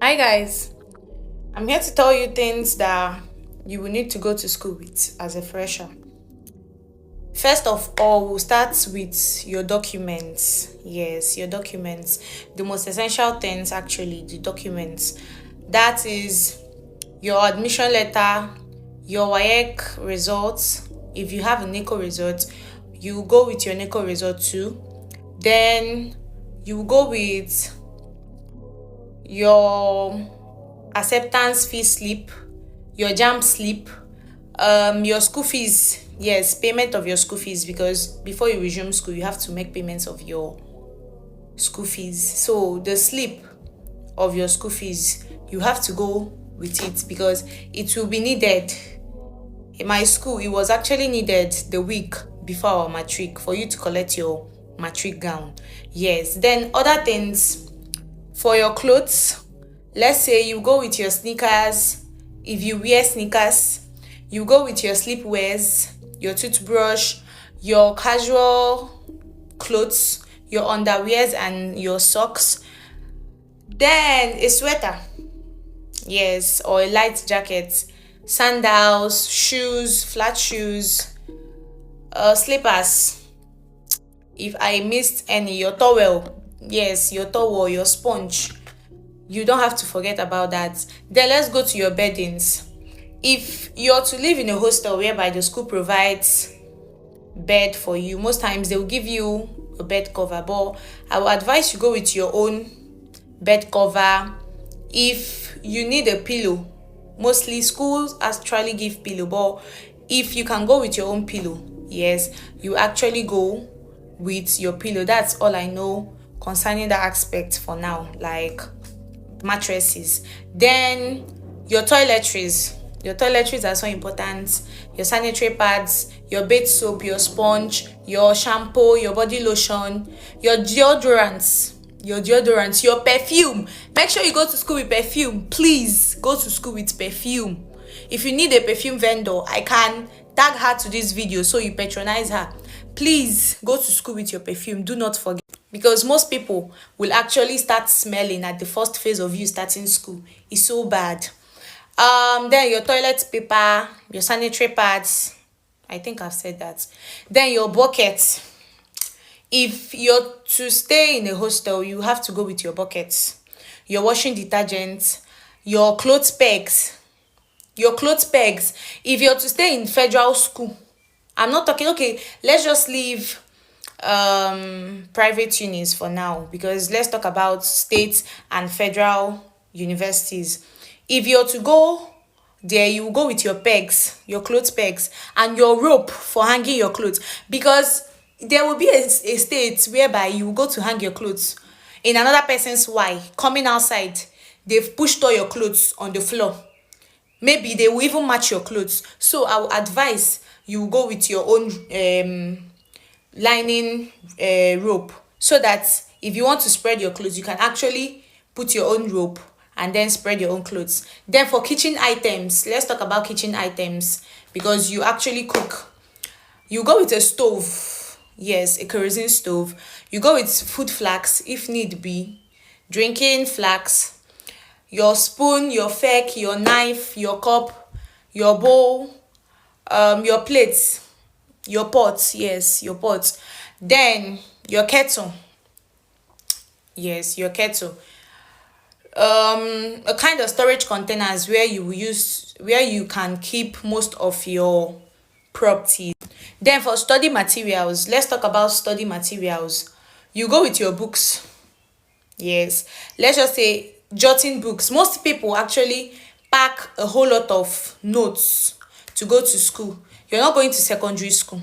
Hi guys, I'm here to tell you things that you will need to go to school with as a fresher. First of all, we'll start with your documents. Yes, your documents. The most essential things actually, the documents. That is your admission letter, your WAEC results. If you have a NECO result, you go with your NECO result too. Then you go with your acceptance fee slip, your jam slip, your school fees. Yes, payment of your school fees, because before you resume school, you have to make payments of your school fees. So the slip of your school fees, you have to go with it because it will be needed. In my school, it was actually needed the week before our matric for you to collect your matric gown. Yes, then other things for your clothes. Let's say you go with your sneakers. If you wear sneakers, you go with your sleepwears, your toothbrush, your casual clothes, your underwears and your socks. Then a sweater, yes, or a light jacket, sandals, shoes, flat shoes, slippers. If I missed any, your towel, yes, your towel, your sponge. You don't have to forget about that. Then let's go to your beddings. If you're to live in a hostel whereby the school provides bed for you, most times they will give you a bed cover, but I will advise you go with your own bed cover. If you need a pillow, mostly schools actually give pillow, but if you can go with your own pillow, yes, you actually go with your pillow. That's all I know concerning that aspect for now, like mattresses. Then your toiletries. Your toiletries are so important. Your sanitary pads, your bath soap, your sponge, your shampoo, your body lotion, your deodorants, your perfume. Make sure you go to school with perfume. Please go to school with perfume. If you need a perfume vendor, I can tag her to this video so you patronize her. Please go to school with your perfume. Do not forget, because most people will actually start smelling at the first phase of you starting school. It's so bad. Then your toilet paper, your sanitary pads. I think I've said that. Then your bucket. If you're to stay in a hostel, you have to go with your buckets, your washing detergent, your clothes pegs, if you're to stay in federal school. I'm not talking, okay, let's just leave private unis for now, because let's talk about state and federal universities. If you're to go there, you will go with your pegs, your clothes pegs, and your rope for hanging your clothes, because there will be a state whereby you will go to hang your clothes in another person's y coming outside. They've pushed all your clothes on the floor. Maybe they will even match your clothes, so I will advise you go with your own lining rope, so that if you want to spread your clothes, you can actually put your own rope and then spread your own clothes. Then for kitchen items, let's talk about kitchen items, because you actually cook. You go with a stove, yes, a kerosene stove. You go with food flask if need be, drinking flask, your spoon, your fork, your knife, your cup, your bowl, your plates, your pots, yes, your pots. Then your kettle, yes, your kettle. A kind of storage containers where you can keep most of your property. Then for study materials, let's talk about study materials. You go with your books. Yes, let's just say jotting books. Most people actually pack a whole lot of notes to go to school. You're not going to secondary school.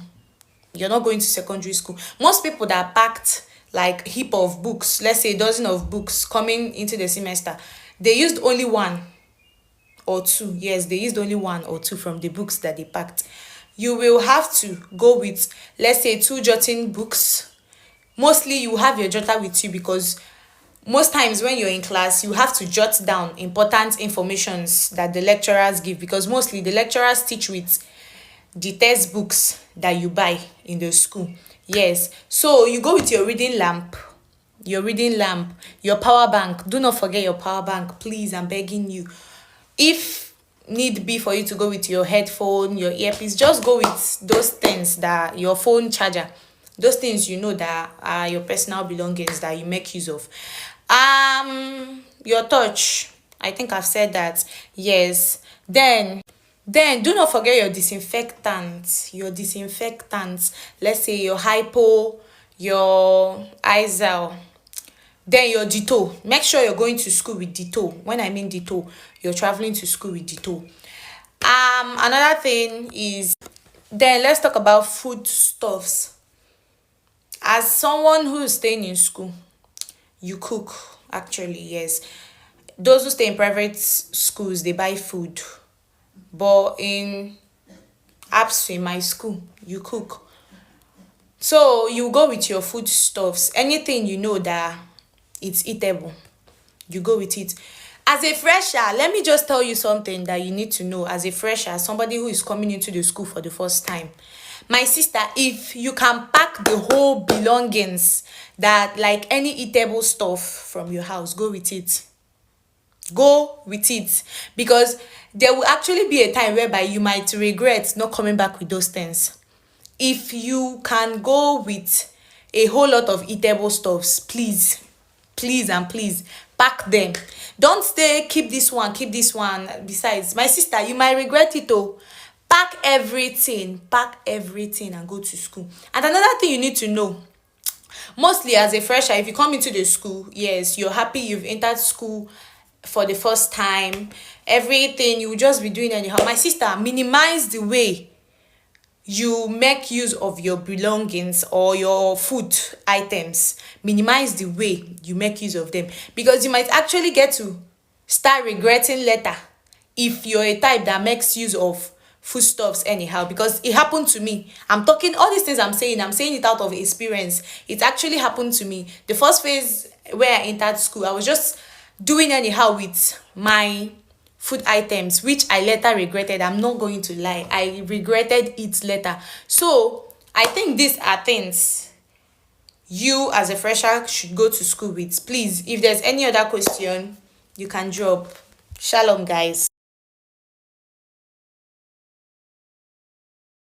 You're not going to secondary school. Most people that packed like heap of books, let's say a dozen of books coming into the semester, they used only one or two. Yes, they used only one or two from the books that they packed. You will have to go with, let's say, two jotting books. Mostly you have your jotter with you, because most times when you're in class, you have to jot down important informations that the lecturers give, because mostly the lecturers teach with the textbooks that you buy in the school. Yes, so you go with your reading lamp. your reading lamp, your power bank. Do not forget your power bank, please. I'm begging you. If need be for you to go with your headphone, your earpiece, just go with those things, that your phone charger, those things you know that are your personal belongings that you make use of. Your touch, I think I've said that. Yes. Then do not forget your disinfectant. Your disinfectant. Let's say your hypo, your Izal, then your Dettol. Make sure you're going to school with Dettol. When I mean Dettol, you're traveling to school with Dettol. Another thing is, then let's talk about foodstuffs. As someone who is staying in school, you cook, actually, yes. Those who stay in private schools, they buy food. But in APSU, in my school, you cook. So you go with your foodstuffs. Anything you know that it's eatable, you go with it. As a fresher, let me just tell you something that you need to know. As a fresher, somebody who is coming into the school for the first time, my sister, if you can pack the whole belongings, that like any eatable stuff from your house, go with it. Go with it, because there will actually be a time whereby you might regret not coming back with those things. If you can go with a whole lot of eatable stuffs, please, please and please pack them. Don't stay, keep this one, keep this one. Besides, my sister, you might regret it. Oh, pack everything and go to school. And another thing you need to know, mostly as a fresher, if you come into the school, yes, you're happy, you've entered school for the first time, everything you will just be doing anyhow. My sister, minimize the way you make use of your belongings or your food items. Minimize the way you make use of them, because you might actually get to start regretting later if you're a type that makes use of foodstuffs anyhow. Because it happened to me. I'm talking all these things I'm saying it out of experience. It actually happened to me. The first phase where I entered school, I was just doing anyhow with my food items, which I later regretted. I'm not going to lie, I regretted it later. So I think these are things you as a fresher should go to school with. Please, if there's any other question, you can drop. Shalom, guys.